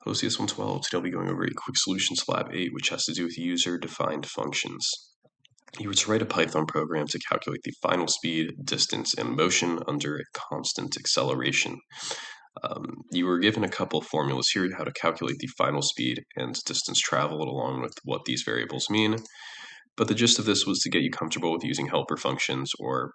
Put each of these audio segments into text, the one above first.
Hello CS112, today I'll be going over a quick solution to Lab 8, which has to do with user-defined functions. You were to write a Python program to calculate the final speed, distance, and motion under a constant acceleration. You were given a couple formulas here how to calculate the final speed and distance traveled along with what these variables mean. But the gist of this was to get you comfortable with using helper functions or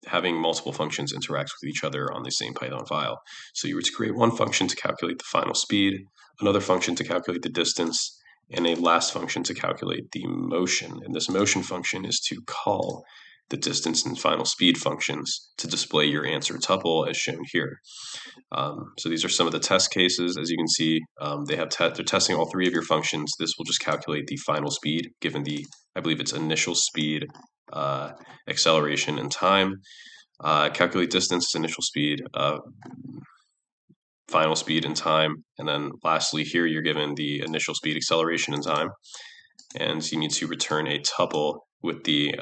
having multiple functions interact with each other on the same Python file. So you were to create one function to calculate the final speed, another function to calculate the distance, and a last function to calculate the motion. And this motion function is to call the distance and final speed functions to display your answer tuple as shown here. So these are some of the test cases. As you can see, they're testing all three of your functions. This will just calculate the final speed given the, I believe it's initial speed, acceleration, and time. Calculate distance, initial speed, final speed, and time. And then lastly, here you're given the initial speed, acceleration, and time. And you need to return a tuple with the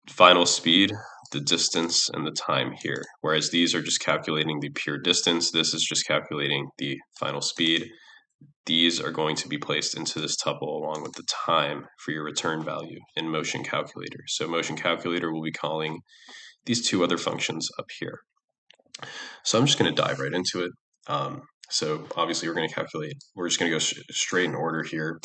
final speed, the distance, and the time here. Whereas these are just calculating the pure distance. This is just calculating the final speed. These are going to be placed into this tuple along with the time for your return value in motion calculator. So motion calculator will be calling these two other functions up here. So I'm just going to dive right into it. So obviously we're just going to go straight in order here.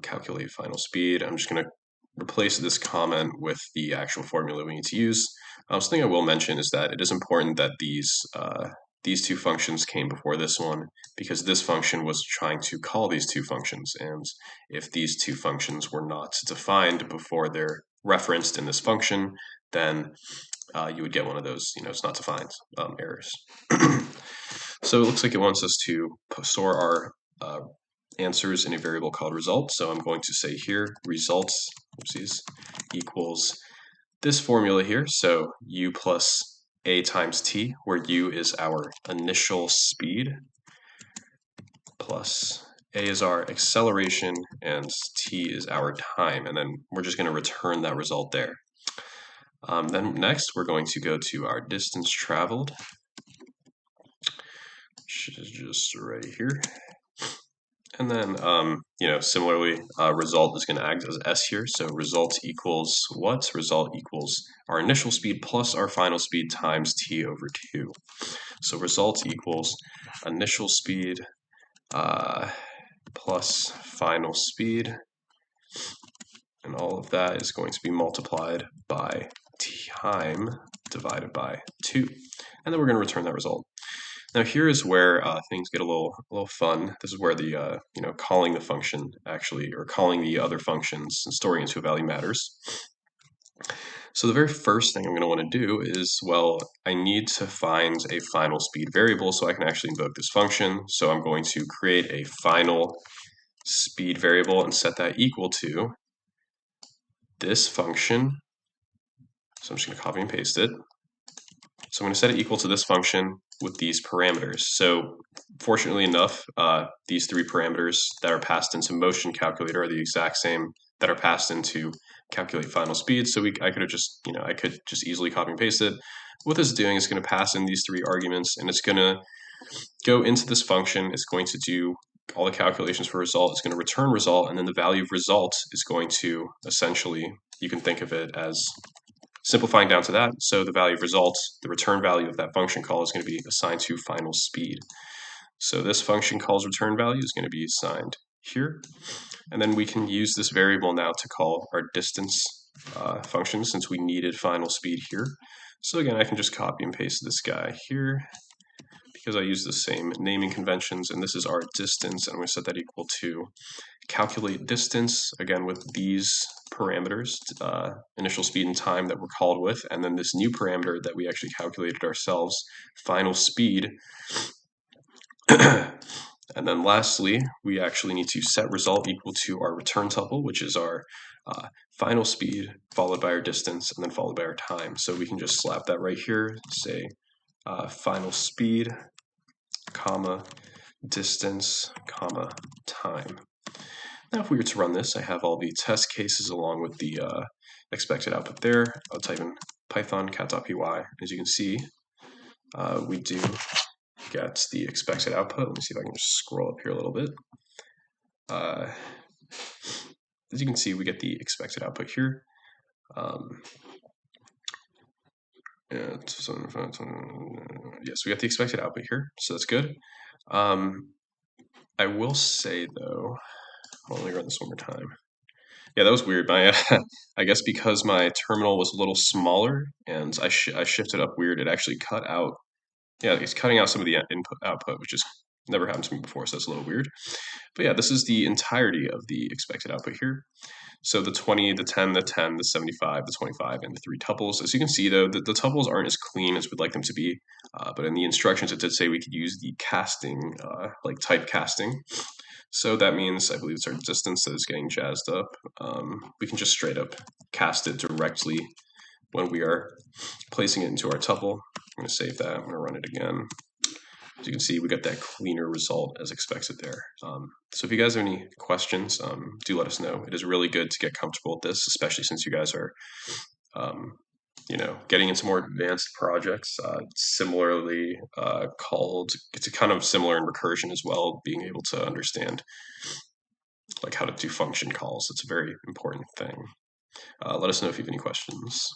Calculate final speed. I'm just going to replace this comment with the actual formula we need to use. Something I will mention is that it is important that these two functions came before this one because this function was trying to call these two functions, and if these two functions were not defined before they're referenced in this function, then you would get one of those, it's not defined errors. So it looks like it wants us to store our answers in a variable called results. So I'm going to say here results equals this formula here. So u plus a times t, where u is our initial speed, plus a is our acceleration, and t is our time. And then we're just going to return that result there. Then next, we're going to go to our distance traveled, which is just right here. And then, similarly, result is going to act as S here. So result equals what? Result equals our initial speed plus our final speed times t over 2. So result equals initial speed plus final speed. And all of that is going to be multiplied by time divided by 2. And then we're going to return that result. Now here is where things get a little fun. This is where the calling the function actually, or calling the other functions and storing into a value matters. So the very first thing I'm going to want to do is, well, I need to find a final speed variable so I can actually invoke this function. So I'm going to create a final speed variable and set that equal to this function. So I'm just going to copy and paste it. So I'm going to set it equal to this function with these parameters. So fortunately enough, these three parameters that are passed into motion calculator are the exact same that are passed into calculate final speed. So I could just easily copy and paste it. What this is doing is going to pass in these three arguments, and it's going to go into this function. It's going to do all the calculations for result. It's going to return result, and then the value of result is going to essentially, you can think of it as simplifying down to that. So the value of results, the return value of that function call is going to be assigned to final speed. So this function call's return value is going to be assigned here. And then we can use this variable now to call our distance function since we needed final speed here. So again, I can just copy and paste this guy here because I use the same naming conventions, and this is our distance, and I'm going to set that equal to calculate distance, again with these parameters, initial speed and time that we're called with, and then this new parameter that we actually calculated ourselves, final speed. And then lastly, we actually need to set result equal to our return tuple, which is our final speed followed by our distance and then followed by our time. So we can just slap that right here, say final speed, comma, distance, comma, time. Now if we were to run this, I have all the test cases along with the expected output there. I'll type in python cat.py. As you can see, we do at the expected output. Let me see if I can just scroll up here a little bit. As you can see, we get the expected output here. Yes, we got the expected output here, so that's good. I will say though, let me run this one more time. Yeah, that was weird. My, I guess because my terminal was a little smaller and I shifted up weird, it actually cut out. Yeah, it's cutting out some of the input output, which has never happened to me before, so that's a little weird. But yeah, this is the entirety of the expected output here. So the 20, the 10, the 10, the 75, the 25, and the 3 tuples. As you can see, though, the tuples aren't as clean as we'd like them to be. But in the instructions, it did say we could use the casting, like type casting. So that means, I believe it's our distance that is getting jazzed up. We can just straight up cast it directly when we are placing it into our tuple. I'm going to save that. I'm going to run it again. As you can see, we got that cleaner result as expected there. So if you guys have any questions, do let us know. It is really good to get comfortable with this, especially since you guys are, getting into more advanced projects. Similarly called, it's kind of similar in recursion as well, being able to understand like how to do function calls. It's a very important thing. Let us know if you have any questions.